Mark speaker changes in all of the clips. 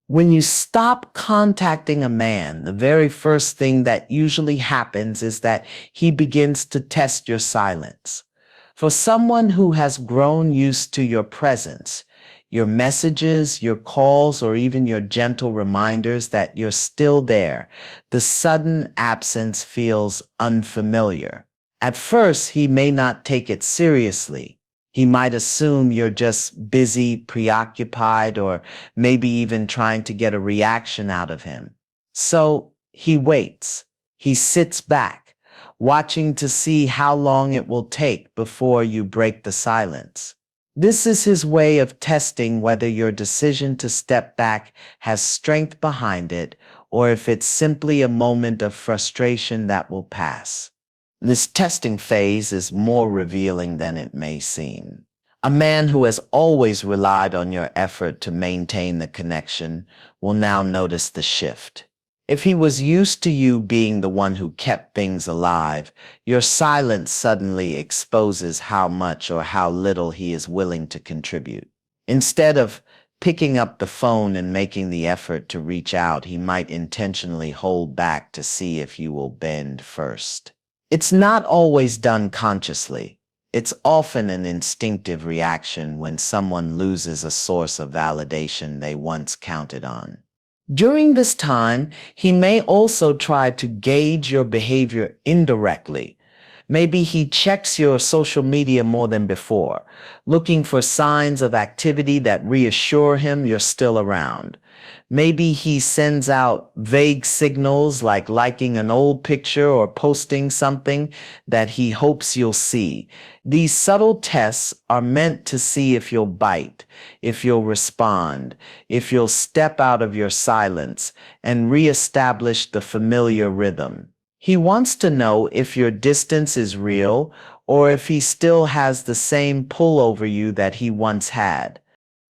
Speaker 1: When you stop contacting a man, the very first thing that usually happens is that he begins to test your silence. For someone who has grown used to your presence, your messages, your calls, or even your gentle reminders that you're still there, the sudden absence feels unfamiliar. At first, he may not take it seriously. He might assume you're just busy, preoccupied, or maybe even trying to get a reaction out of him. So he waits. He sits back, watching to see how long it will take before you break the silence. This is his way of testing whether your decision to step back has strength behind it or if it's simply a moment of frustration that will pass. This testing phase is more revealing than it may seem. A man who has always relied on your effort to maintain the connection will now notice the shift. If he was used to you being the one who kept things alive, your silence suddenly exposes how much or how little he is willing to contribute. Instead of picking up the phone and making the effort to reach out, he might intentionally hold back to see if you will bend first. It's not always done consciously. It's often an instinctive reaction when someone loses a source of validation they once counted on. During this time, he may also try to gauge your behavior indirectly. Maybe he checks your social media more than before, looking for signs of activity that reassure him you're still around. Maybe he sends out vague signals like liking an old picture or posting something that he hopes you'll see. These subtle tests are meant to see if you'll bite, if you'll respond, if you'll step out of your silence and reestablish the familiar rhythm. He wants to know if your distance is real or if he still has the same pull over you that he once had.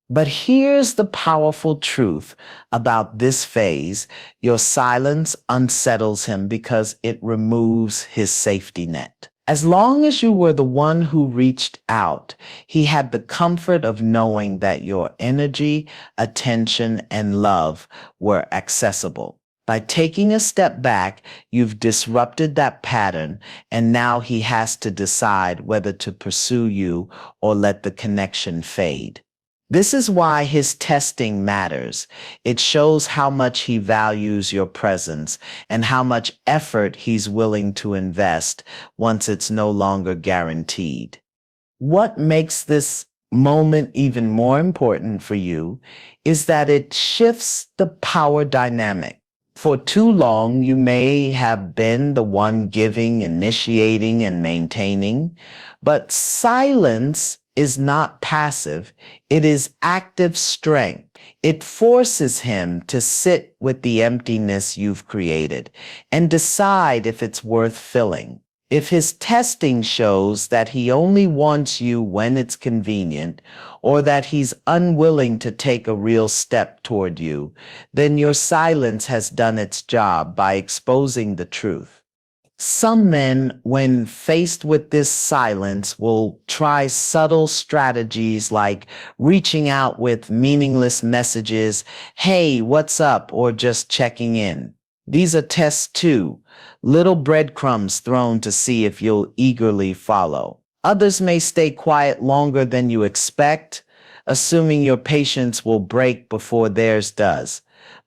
Speaker 1: But here's the powerful truth about this phase. Your silence unsettles him because it removes his safety net. As long as you were the one who reached out, he had the comfort of knowing that your energy, attention, and love were accessible. By taking a step back, you've disrupted that pattern, and now he has to decide whether to pursue you or let the connection fade. This is why his testing matters. It shows how much he values your presence and how much effort he's willing to invest once it's no longer guaranteed. What makes this moment even more important for you is that it shifts the power dynamic. For too long, you may have been the one giving, initiating, and maintaining, but silence is not passive, it is active strength. It forces him to sit with the emptiness you've created and decide if it's worth filling. If his testing shows that he only wants you when it's convenient, or that he's unwilling to take a real step toward you, then your silence has done its job by exposing the truth. Some men, when faced with this silence, will try subtle strategies like reaching out with meaningless messages, "Hey, what's up?" or just checking in. These are tests too, little breadcrumbs thrown to see if you'll eagerly follow. Others may stay quiet longer than you expect, assuming your patience will break before theirs does.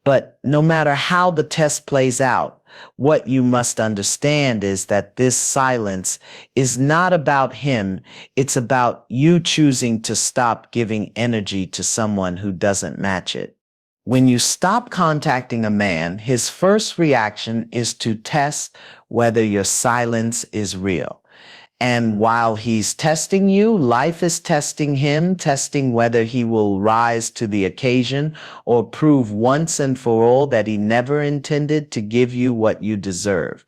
Speaker 1: But no matter how the test plays out, what you must understand is that this silence is not about him, it's about you choosing to stop giving energy to someone who doesn't match it. When you stop contacting a man, his first reaction is to test whether your silence is real. And while he's testing you, life is testing him, testing whether he will rise to the occasion or prove once and for all that he never intended to give you what you deserve.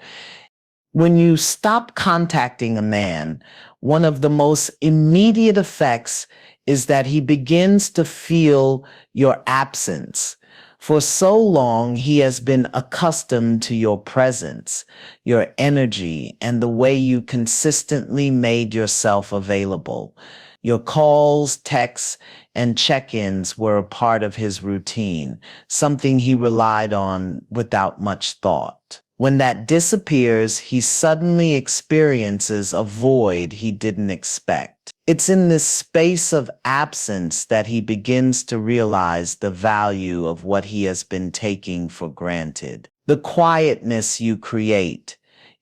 Speaker 1: When you stop contacting a man, one of the most immediate effects is that he begins to feel your absence. For so long, he has been accustomed to your presence, your energy, and the way you consistently made yourself available. Your calls, texts, and check-ins were a part of his routine, something he relied on without much thought. When that disappears, he suddenly experiences a void he didn't expect. It's in this space of absence that he begins to realize the value of what he has been taking for granted. The quietness you create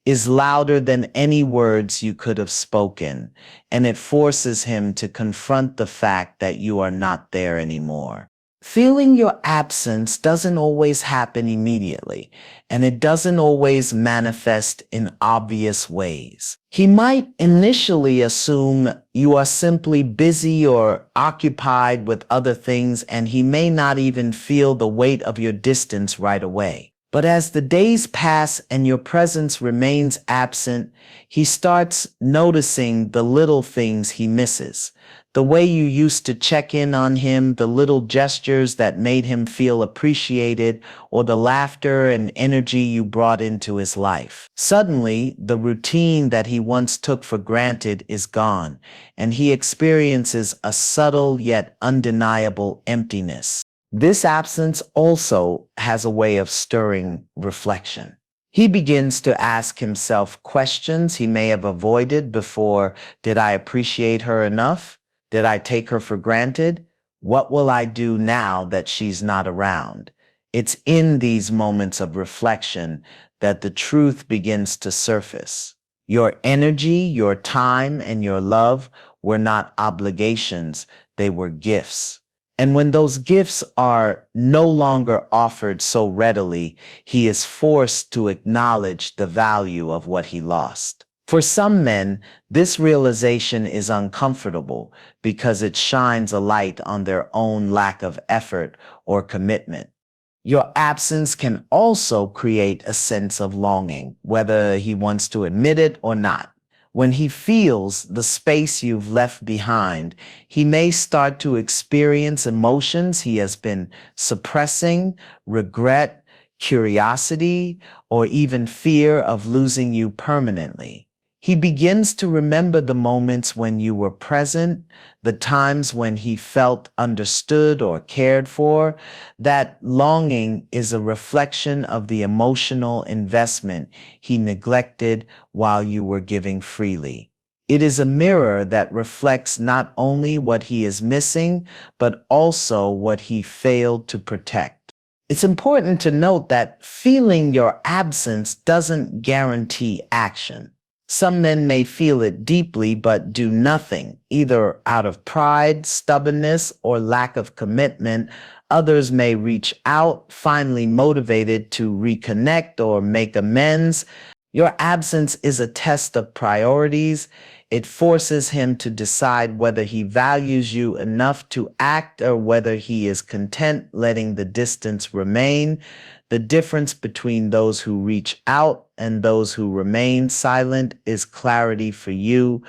Speaker 1: is louder than any words you could have spoken, and it forces him to confront the fact that you are not there anymore. Feeling your absence doesn't always happen immediately, and it doesn't always manifest in obvious ways. He might initially assume you are simply busy or occupied with other things, and he may not even feel the weight of your distance right away. But as the days pass and your presence remains absent, he starts noticing the little things he misses. The way you used to check in on him, the little gestures that made him feel appreciated, or the laughter and energy you brought into his life. Suddenly, the routine that he once took for granted is gone, and he experiences a subtle yet undeniable emptiness. This absence also has a way of stirring reflection. He begins to ask himself questions he may have avoided before. Did I appreciate her enough? Did I take her for granted? What will I do now that she's not around? It's in these moments of reflection that the truth begins to surface. Your energy, your time, and your love were not obligations, they were gifts. And when those gifts are no longer offered so readily, he is forced to acknowledge the value of what he lost. For some men, this realization is uncomfortable because it shines a light on their own lack of effort or commitment. Your absence can also create a sense of longing, whether he wants to admit it or not. When he feels the space you've left behind, he may start to experience emotions he has been suppressing, regret, curiosity, or even fear of losing you permanently. He begins to remember the moments when you were present, the times when he felt understood or cared for. That longing is a reflection of the emotional investment he neglected while you were giving freely. It is a mirror that reflects not only what he is missing, but also what he failed to protect. It's important to note that feeling your absence doesn't guarantee action. Some men may feel it deeply but do nothing, either out of pride, stubbornness, or lack of commitment. Others may reach out, finally motivated to reconnect or make amends. Your absence is a test of priorities. It forces him to decide whether he values you enough to act or whether he is content letting the distance remain. The difference between those who reach out and those who remain silent is clarity for you.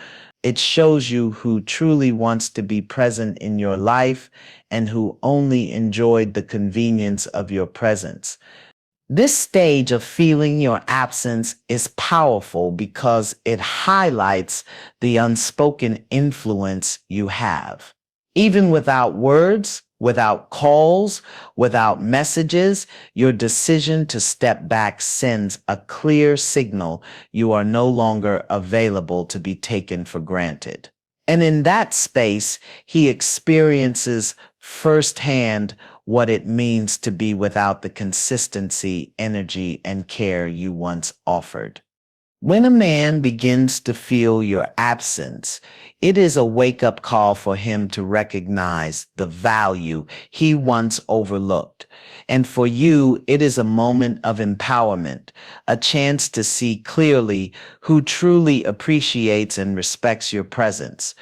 Speaker 1: It shows you who truly wants to be present in your life and who only enjoyed the convenience of your presence. This stage of feeling your absence is powerful because it highlights the unspoken influence you have. Even without words, without calls, without messages, your decision to step back sends a clear signal you are no longer available to be taken for granted. And in that space, he experiences firsthand what it means to be without the consistency, energy, and care you once offered. When a man begins to feel your absence, it is a wake-up call for him to recognize the value he once overlooked. And for you, it is a moment of empowerment, a chance to see clearly who truly appreciates and respects your presence.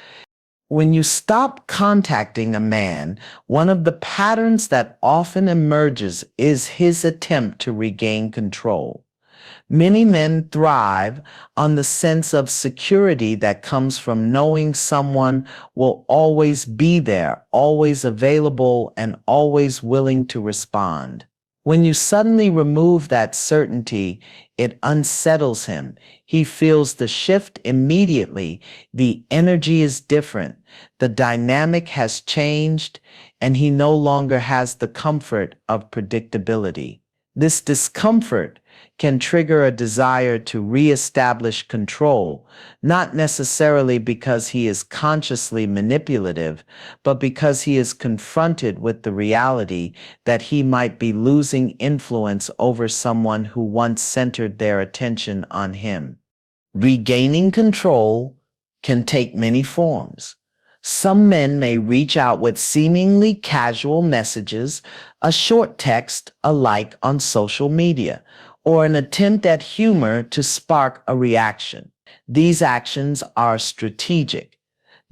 Speaker 1: When you stop contacting a man, one of the patterns that often emerges is his attempt to regain control. Many men thrive on the sense of security that comes from knowing someone will always be there, always available, and always willing to respond. When you suddenly remove that certainty, it unsettles him. He feels the shift immediately. The energy is different. The dynamic has changed, and he no longer has the comfort of predictability. This discomfort can trigger a desire to reestablish control, not necessarily because he is consciously manipulative, but because he is confronted with the reality that he might be losing influence over someone who once centered their attention on him. Regaining control can take many forms. Some men may reach out with seemingly casual messages, a short text, a like on social media, or an attempt at humor to spark a reaction. These actions are strategic,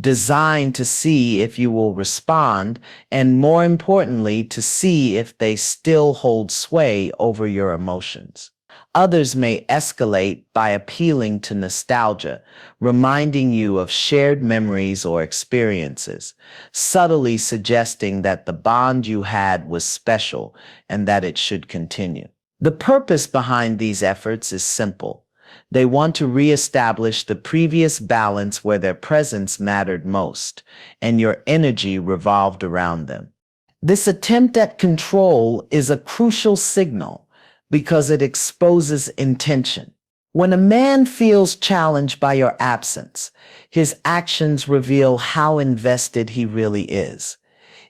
Speaker 1: designed to see if you will respond, and more importantly, to see if they still hold sway over your emotions. Others may escalate by appealing to nostalgia, reminding you of shared memories or experiences, subtly suggesting that the bond you had was special and that it should continue. The purpose behind these efforts is simple. They want to reestablish the previous balance where their presence mattered most, and your energy revolved around them. This attempt at control is a crucial signal because it exposes intention. When a man feels challenged by your absence, his actions reveal how invested he really is.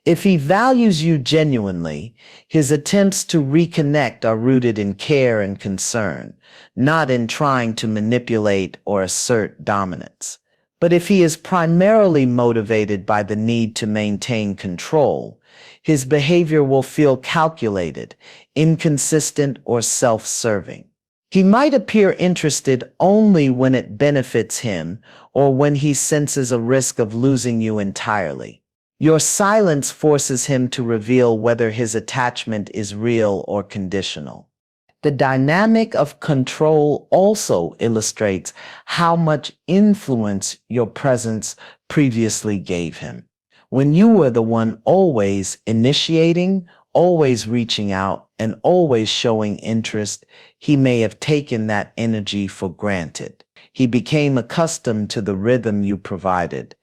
Speaker 1: If he values you genuinely, his attempts to reconnect are rooted in care and concern, not in trying to manipulate or assert dominance. But if he is primarily motivated by the need to maintain control, his behavior will feel calculated, inconsistent, or self-serving. He might appear interested only when it benefits him or when he senses a risk of losing you entirely. Your silence forces him to reveal whether his attachment is real or conditional. The dynamic of control also illustrates how much influence your presence previously gave him. When you were the one always initiating, always reaching out, and always showing interest, he may have taken that energy for granted. He became accustomed to the rhythm you provided.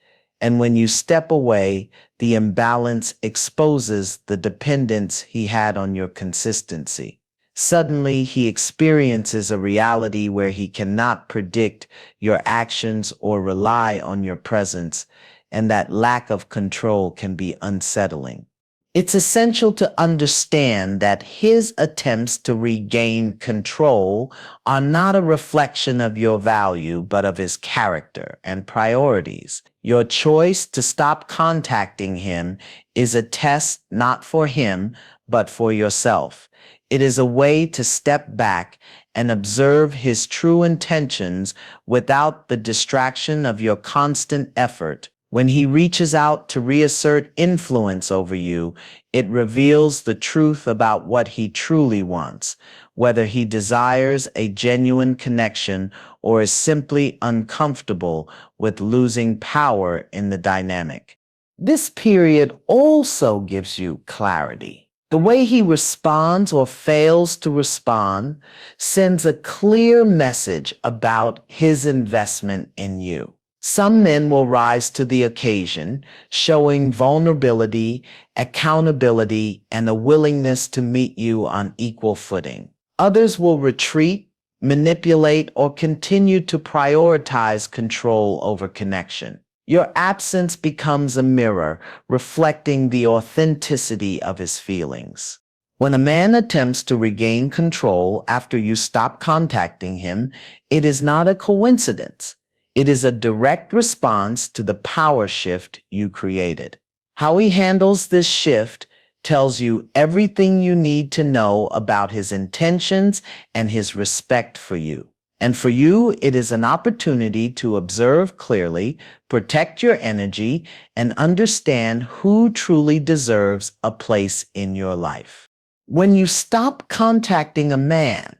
Speaker 1: And when you step away, the imbalance exposes the dependence he had on your consistency. Suddenly, he experiences a reality where he cannot predict your actions or rely on your presence, and that lack of control can be unsettling. It's essential to understand that his attempts to regain control are not a reflection of your value, but of his character and priorities. Your choice to stop contacting him is a test not for him, but for yourself. It is a way to step back and observe his true intentions without the distraction of your constant effort. When he reaches out to reassert influence over you, it reveals the truth about what he truly wants, whether he desires a genuine connection or is simply uncomfortable with losing power in the dynamic. This period also gives you clarity. The way he responds or fails to respond sends a clear message about his investment in you. Some men will rise to the occasion, showing vulnerability, accountability, and a willingness to meet you on equal footing. Others will retreat, manipulate, or continue to prioritize control over connection. Your absence becomes a mirror, reflecting the authenticity of his feelings. When a man attempts to regain control after you stop contacting him, it is not a coincidence. It is a direct response to the power shift you created. How he handles this shift tells you everything you need to know about his intentions and his respect for you. And for you, it is an opportunity to observe clearly, protect your energy, and understand who truly deserves a place in your life. When you stop contacting a man,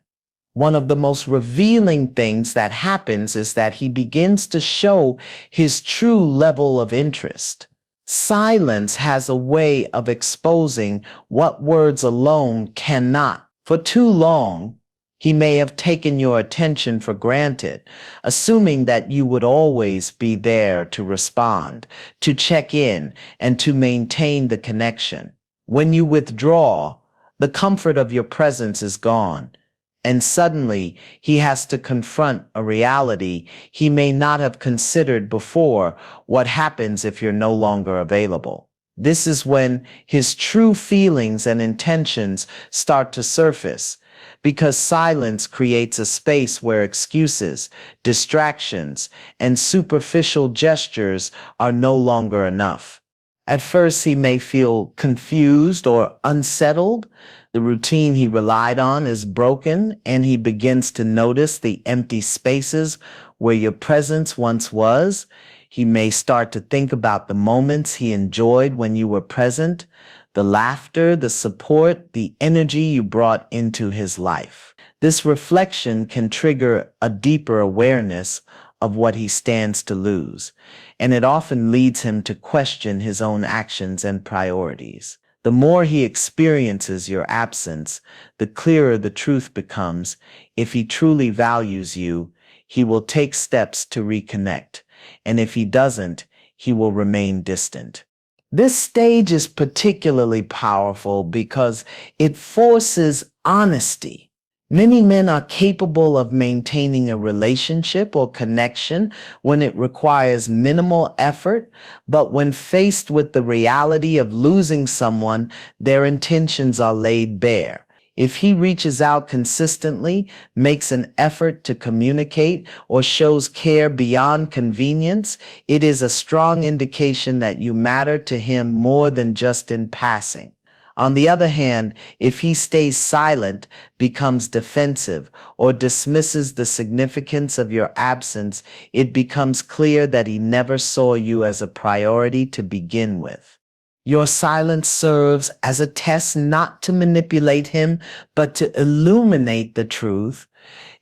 Speaker 1: one of the most revealing things that happens is that he begins to show his true level of interest. Silence has a way of exposing what words alone cannot. For too long, he may have taken your attention for granted, assuming that you would always be there to respond, to check in, and to maintain the connection. When you withdraw, the comfort of your presence is gone, and suddenly he has to confront a reality he may not have considered before: what happens if you're no longer available. This is when his true feelings and intentions start to surface, because silence creates a space where excuses, distractions, and superficial gestures are no longer enough. At first, he may feel confused or unsettled. The routine he relied on is broken, and he begins to notice the empty spaces where your presence once was. He may start to think about the moments he enjoyed when you were present, the laughter, the support, the energy you brought into his life. This reflection can trigger a deeper awareness of what he stands to lose, and it often leads him to question his own actions and priorities. The more he experiences your absence, the clearer the truth becomes. If he truly values you, he will take steps to reconnect, and if he doesn't, he will remain distant. This stage is particularly powerful because it forces honesty. Many men are capable of maintaining a relationship or connection when it requires minimal effort, but when faced with the reality of losing someone, their intentions are laid bare. If he reaches out consistently, makes an effort to communicate, or shows care beyond convenience, it is a strong indication that you matter to him more than just in passing. On the other hand, if he stays silent, becomes defensive, or dismisses the significance of your absence, it becomes clear that he never saw you as a priority to begin with. Your silence serves as a test not to manipulate him, but to illuminate the truth.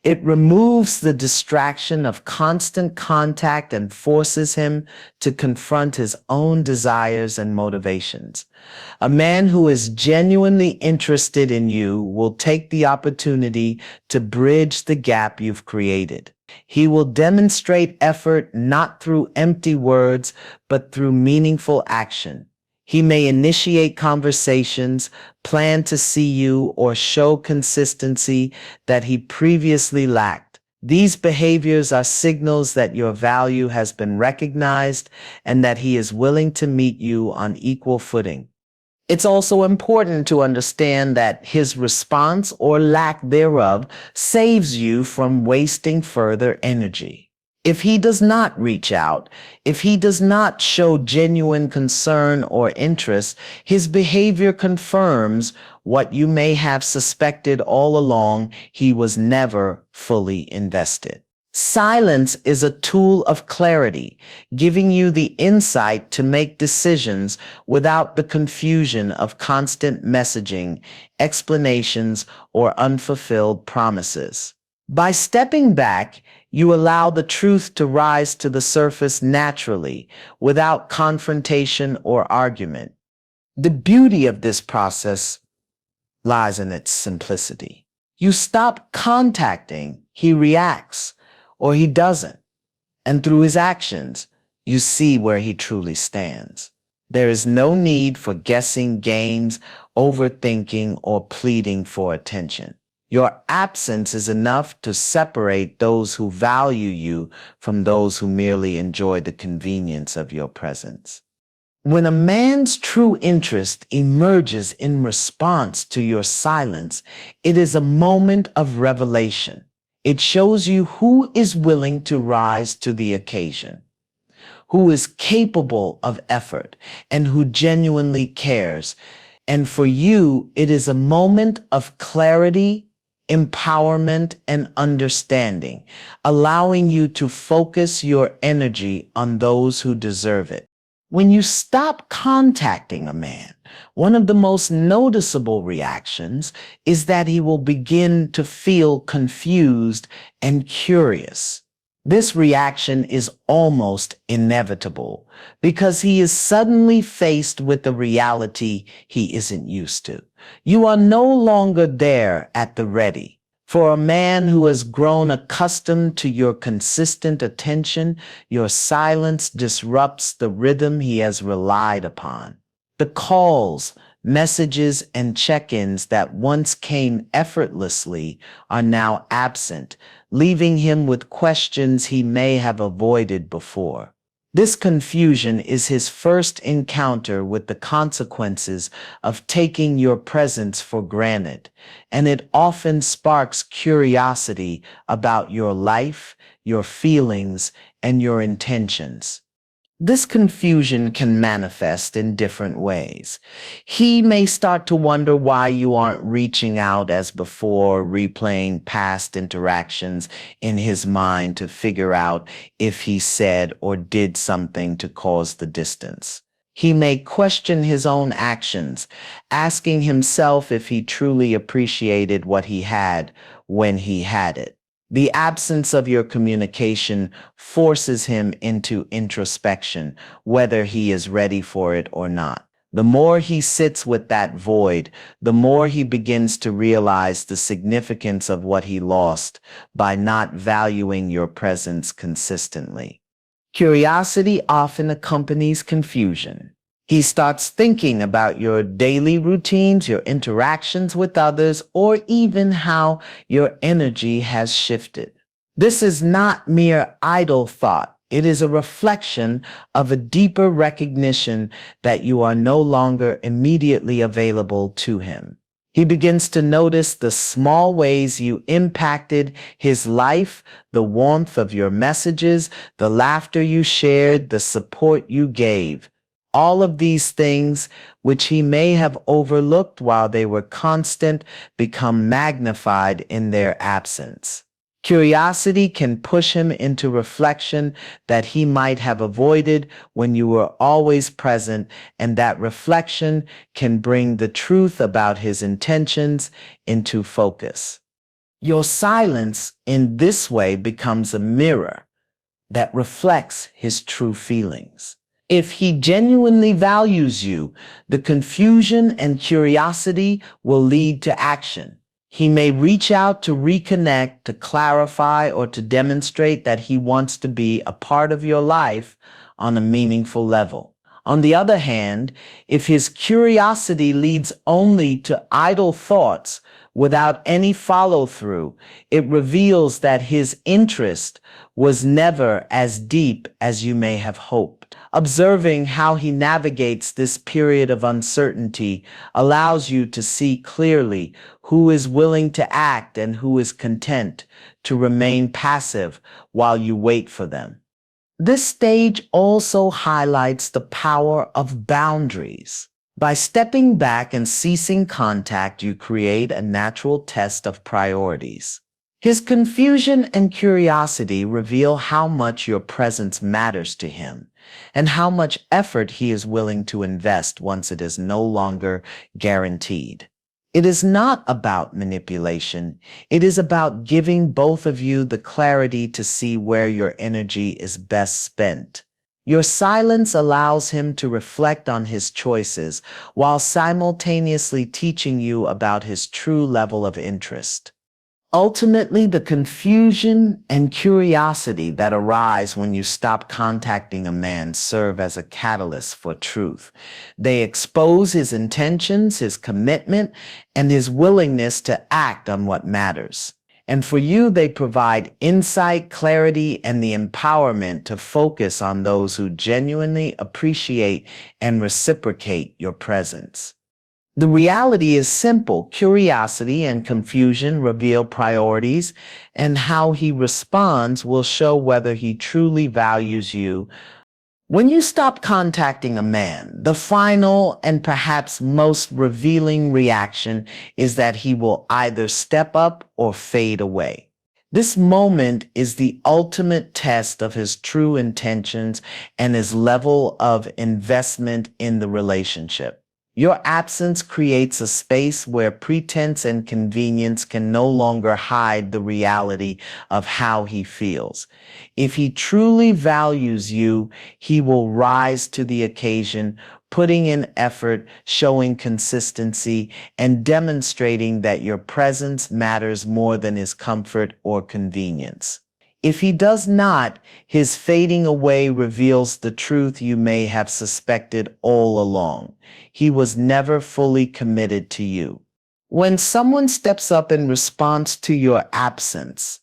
Speaker 1: It removes the distraction of constant contact and forces him to confront his own desires and motivations. A man who is genuinely interested in you will take the opportunity to bridge the gap you've created. He will demonstrate effort not through empty words, but through meaningful action. He may initiate conversations, plan to see you, or show consistency that he previously lacked. These behaviors are signals that your value has been recognized and that he is willing to meet you on equal footing. It's also important to understand that his response or lack thereof saves you from wasting further energy. If he does not reach out, if he does not show genuine concern or interest, his behavior confirms what you may have suspected all along: he was never fully invested. Silence is a tool of clarity, giving you the insight to make decisions without the confusion of constant messaging, explanations, or unfulfilled promises. By stepping back, you allow the truth to rise to the surface naturally, without confrontation or argument. The beauty of this process lies in its simplicity. You stop contacting, he reacts, or he doesn't, and through his actions, you see where he truly stands. There is no need for guessing games, overthinking, or pleading for attention. Your absence is enough to separate those who value you from those who merely enjoy the convenience of your presence. When a man's true interest emerges in response to your silence, it is a moment of revelation. It shows you who is willing to rise to the occasion, who is capable of effort, and who genuinely cares. And for you, it is a moment of clarity, empowerment, and understanding, allowing you to focus your energy on those who deserve it. When you stop contacting a man, one of the most noticeable reactions is that he will begin to feel confused and curious. This reaction is almost inevitable because he is suddenly faced with a reality he isn't used to. You are no longer there at the ready. For a man who has grown accustomed to your consistent attention, your silence disrupts the rhythm he has relied upon. The calls, messages, and check-ins that once came effortlessly are now absent, leaving him with questions he may have avoided before. This confusion is his first encounter with the consequences of taking your presence for granted, and it often sparks curiosity about your life, your feelings, and your intentions. This confusion can manifest in different ways. He may start to wonder why you aren't reaching out as before, replaying past interactions in his mind to figure out if he said or did something to cause the distance. He may question his own actions, asking himself if he truly appreciated what he had when he had it. The absence of your communication forces him into introspection, whether he is ready for it or not. The more he sits with that void, the more he begins to realize the significance of what he lost by not valuing your presence consistently. Curiosity often accompanies confusion. He starts thinking about your daily routines, your interactions with others, or even how your energy has shifted. This is not mere idle thought. It is a reflection of a deeper recognition that you are no longer immediately available to him. He begins to notice the small ways you impacted his life, the warmth of your messages, the laughter you shared, the support you gave. All of these things, which he may have overlooked while they were constant, become magnified in their absence. Curiosity can push him into reflection that he might have avoided when you were always present, and that reflection can bring the truth about his intentions into focus. Your silence in this way becomes a mirror that reflects his true feelings. If he genuinely values you, the confusion and curiosity will lead to action. He may reach out to reconnect, to clarify, or to demonstrate that he wants to be a part of your life on a meaningful level. On the other hand, if his curiosity leads only to idle thoughts without any follow through, it reveals that his interest was never as deep as you may have hoped. Observing how he navigates this period of uncertainty allows you to see clearly who is willing to act and who is content to remain passive while you wait for them. This stage also highlights the power of boundaries. By stepping back and ceasing contact, you create a natural test of priorities. His confusion and curiosity reveal how much your presence matters to him and how much effort he is willing to invest once it is no longer guaranteed. It is not about manipulation. It is about giving both of you the clarity to see where your energy is best spent. Your silence allows him to reflect on his choices while simultaneously teaching you about his true level of interest. Ultimately, the confusion and curiosity that arise when you stop contacting a man serve as a catalyst for truth. They expose his intentions, his commitment, and his willingness to act on what matters. And for you, they provide insight, clarity, and the empowerment to focus on those who genuinely appreciate and reciprocate your presence. The reality is simple. Curiosity and confusion reveal priorities, and how he responds will show whether he truly values you. When you stop contacting a man, the final and perhaps most revealing reaction is that he will either step up or fade away. This moment is the ultimate test of his true intentions and his level of investment in the relationship. Your absence creates a space where pretense and convenience can no longer hide the reality of how he feels. If he truly values you, he will rise to the occasion, putting in effort, showing consistency, and demonstrating that your presence matters more than his comfort or convenience. If he does not, his fading away reveals the truth you may have suspected all along. He was never fully committed to you. When someone steps up in response to your absence,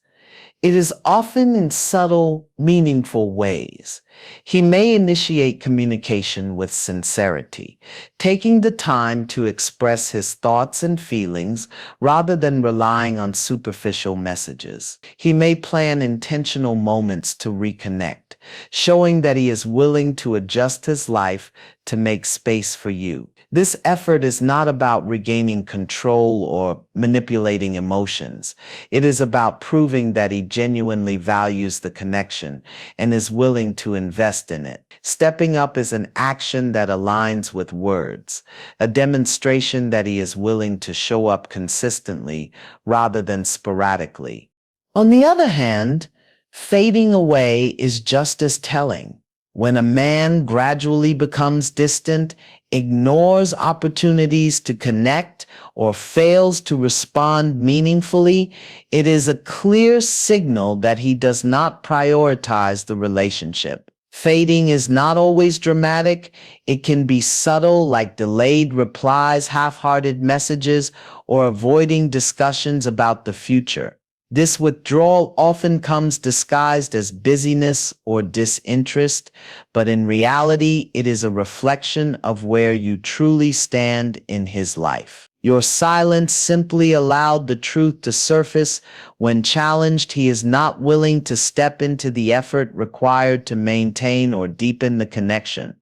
Speaker 1: it is often in subtle, meaningful ways. He may initiate communication with sincerity, taking the time to express his thoughts and feelings rather than relying on superficial messages. He may plan intentional moments to reconnect, showing that he is willing to adjust his life to make space for you. This effort is not about regaining control or manipulating emotions. It is about proving that he genuinely values the connection and is willing to invest in it. Stepping up is an action that aligns with words, a demonstration that he is willing to show up consistently rather than sporadically. On the other hand, fading away is just as telling. When a man gradually becomes distant, ignores opportunities to connect, or fails to respond meaningfully, it is a clear signal that he does not prioritize the relationship. Fading is not always dramatic. It can be subtle, like delayed replies, half-hearted messages, or avoiding discussions about the future. This withdrawal often comes disguised as busyness or disinterest, but in reality, it is a reflection of where you truly stand in his life. Your silence simply allowed the truth to surface. When challenged, he is not willing to step into the effort required to maintain or deepen the connection.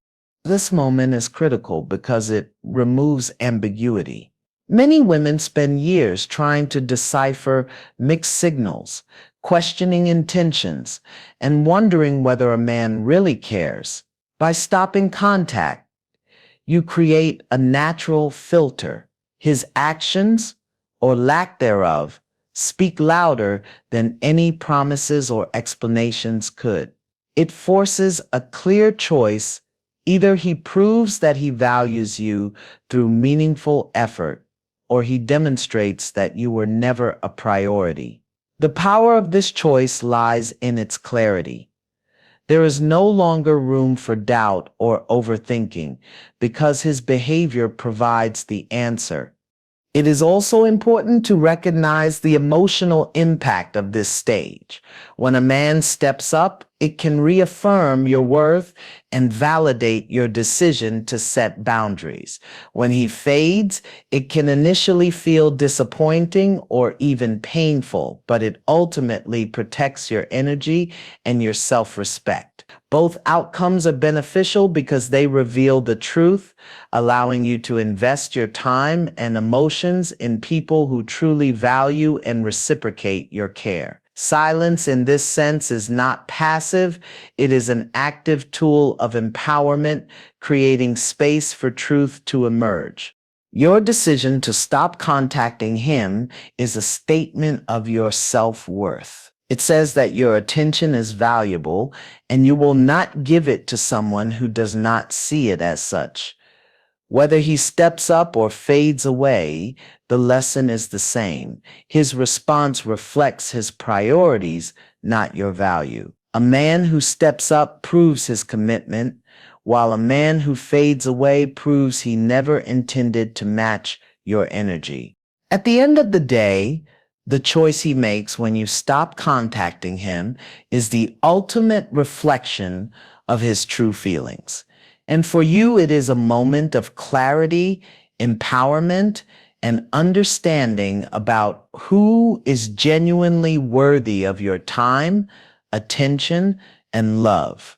Speaker 1: This moment is critical because it removes ambiguity. Many women spend years trying to decipher mixed signals, questioning intentions, and wondering whether a man really cares. By stopping contact, you create a natural filter. His actions, or lack thereof, speak louder than any promises or explanations could. It forces a clear choice. Either he proves that he values you through meaningful effort, or he demonstrates that you were never a priority. The power of this choice lies in its clarity. There is no longer room for doubt or overthinking because his behavior provides the answer. It is also important to recognize the emotional impact of this stage. When a man steps up, it can reaffirm your worth and validate your decision to set boundaries. When he fades, it can initially feel disappointing or even painful, but it ultimately protects your energy and your self-respect. Both outcomes are beneficial because they reveal the truth, allowing you to invest your time and emotions in people who truly value and reciprocate your care. Silence in this sense is not passive, it is an active tool of empowerment, creating space for truth to emerge. Your decision to stop contacting him is a statement of your self-worth. It says that your attention is valuable and you will not give it to someone who does not see it as such. Whether he steps up or fades away, the lesson is the same. His response reflects his priorities, not your value. A man who steps up proves his commitment, while a man who fades away proves he never intended to match your energy. At the end of the day, the choice he makes when you stop contacting him is the ultimate reflection of his true feelings. And for you, it is a moment of clarity, empowerment, and understanding about who is genuinely worthy of your time, attention, and love.